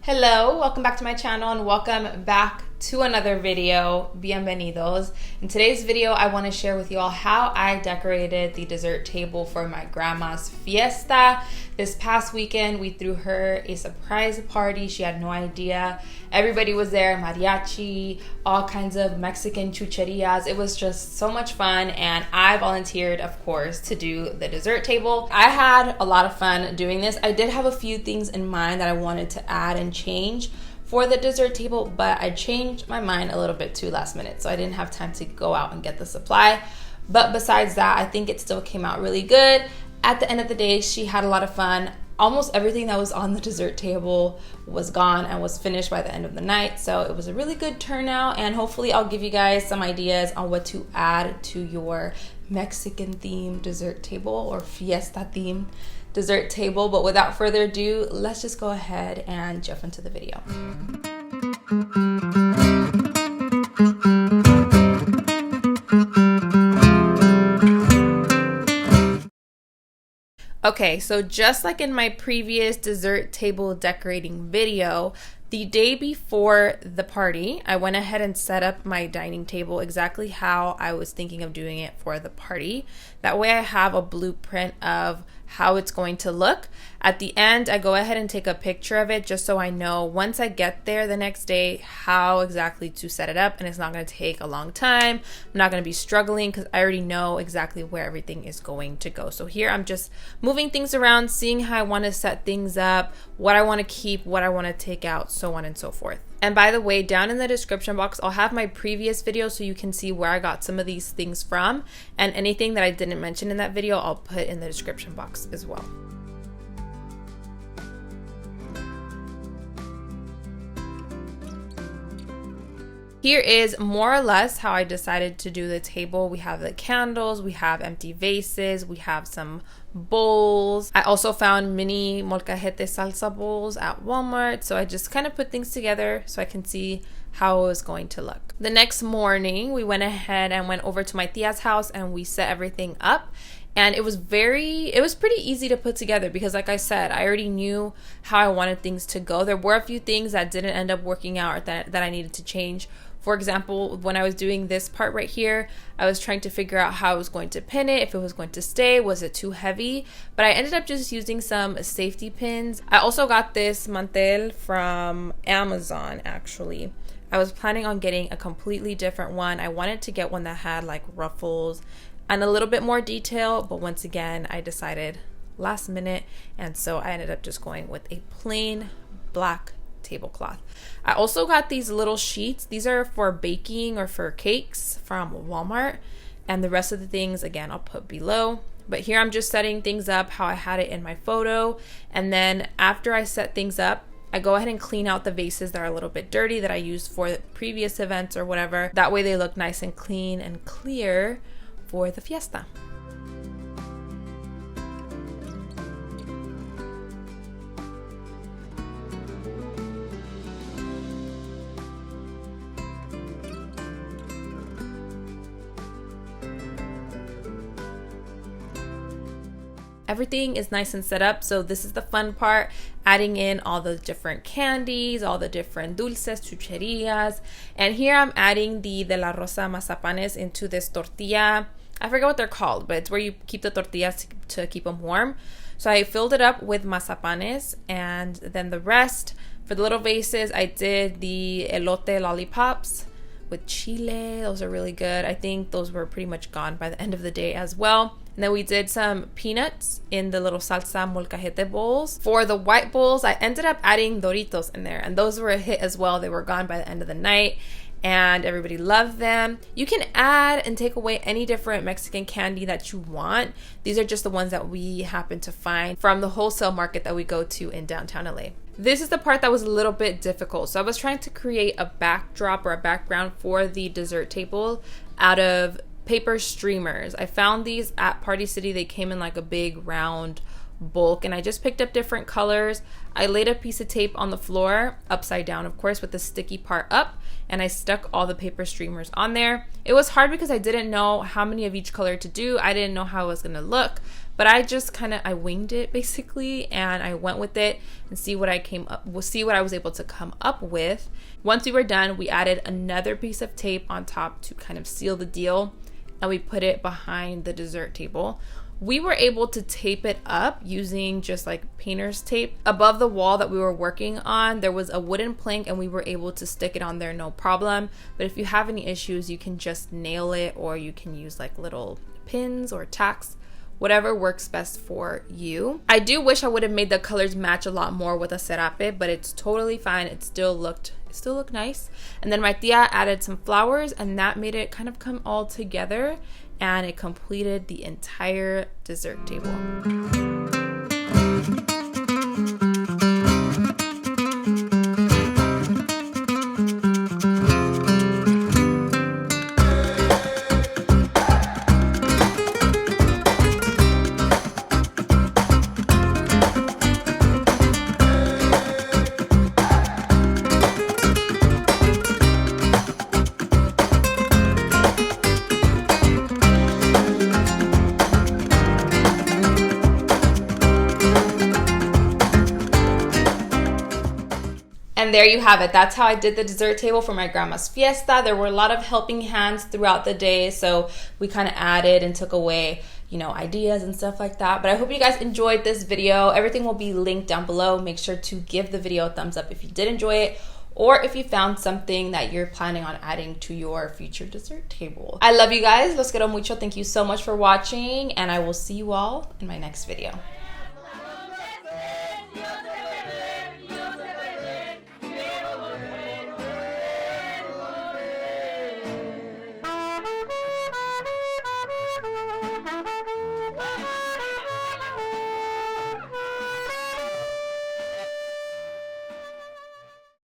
Hello, welcome back to my channel and welcome back to another video. Bienvenidos. In today's video, I want to share with you all how I decorated the dessert table for my grandma's fiesta. This past weekend, we threw her a surprise party. She had no idea. Everybody was there, mariachi, all kinds of Mexican chucherias. It was just so much fun, and I volunteered, of course, to do the dessert table. I had a lot of fun doing this. I did have a few things in mind that I wanted to add and change for the dessert table, but I changed my mind a little bit too last minute, so I didn't have time to go out and get the supply. But besides that, I think it still came out really good. At the end of the day, she had a lot of fun. Almost everything that was on the dessert table was gone and was finished by the end of the night, so it was a really good turnout, and hopefully I'll give you guys some ideas on what to add to your Mexican themed dessert table or fiesta themed dessert table. But without further ado, let's just go ahead and jump into the video. Okay, so just like in my previous dessert table decorating video, the day before the party, I went ahead and set up my dining table exactly how I was thinking of doing it for the party. That way I have a blueprint of how it's going to look. At the end, I go ahead and take a picture of it just so I know once I get there the next day how exactly to set it up, and it's not going to take a long time. I'm not going to be struggling because I already know exactly where everything is going to go. So here I'm just moving things around, seeing how I want to set things up, what I want to keep, what I want to take out, so on and so forth. And by the way, down in the description box, I'll have my previous video so you can see where I got some of these things from, and anything that I didn't mention in that video, I'll put in the description box as well. Here is more or less how I decided to do the table. We have the candles, we have empty vases, we have some bowls. I also found mini molcajete salsa bowls at Walmart, so I just kind of put things together so I can see how it was going to look. The next morning, we went ahead and went over to my tia's house and we set everything up. And it was pretty easy to put together because, like I said, I already knew how I wanted things to go. There were a few things that didn't end up working out or that I needed to change. For example, when I was doing this part right here, I was trying to figure out how I was going to pin it, if it was going to stay, was it too heavy? But I ended up just using some safety pins. I also got this mantel from Amazon, actually. I was planning on getting a completely different one. I wanted to get one that had like ruffles and a little bit more detail, but once again, I decided last minute, and so I ended up just going with a plain black tablecloth. I also got these little sheets. These are for baking or for cakes from Walmart, and the rest of the things, again, I'll put below. But here I'm just setting things up how I had it in my photo, and then after I set things up, I go ahead and clean out the vases that are a little bit dirty that I used for previous events or whatever. That way they look nice and clean and clear for the fiesta. Everything is nice and set up, so this is the fun part, adding in all the different candies, all the different dulces, chucherias. And here I'm adding the de la rosa mazapanes into this tortilla. I forget what they're called, but it's where you keep the tortillas to keep them warm. So I filled it up with mazapanes, and then the rest, for the little vases, I did the elote lollipops with chile. Those are really good. I think those were pretty much gone by the end of the day as well. And then we did some peanuts in the little salsa molcajete bowls. For the white bowls, I ended up adding Doritos in there, and those were a hit as well. They were gone by the end of the night, and everybody loved them. You can add and take away any different Mexican candy that you want. These are just the ones that we happen to find from the wholesale market that we go to in downtown LA. This is the part that was a little bit difficult. So I was trying to create a backdrop or a background for the dessert table out of paper streamers. I found these at Party City. They came in like a big round bulk, and I just picked up different colors. I laid a piece of tape on the floor, upside down of course, with the sticky part up, and I stuck all the paper streamers on there. It was hard because I didn't know how many of each color to do. I didn't know how it was gonna look, but I just I winged it basically, and I went with it and see what I was able to come up with. Once we were done, we added another piece of tape on top to kind of seal the deal, and we put it behind the dessert table. We were able to tape it up using just like painter's tape. Above the wall that we were working on, there was a wooden plank, and we were able to stick it on there no problem. But if you have any issues, you can just nail it, or you can use like little pins or tacks, whatever works best for you. I do wish I would have made the colors match a lot more with a serape, but it's totally fine. It still looked nice. And then my tia added some flowers, and that made it kind of come all together, and it completed the entire dessert table. And there you have it. That's how I did the dessert table for my grandma's fiesta. There were a lot of helping hands throughout the day, so we kind of added and took away, ideas and stuff like that. But I hope you guys enjoyed this video. Everything will be linked down below. Make sure to give the video a thumbs up if you did enjoy it, or if you found something that you're planning on adding to your future dessert table. I love you guys. Los quiero mucho. Thank you so much for watching, and I will see you all in my next video.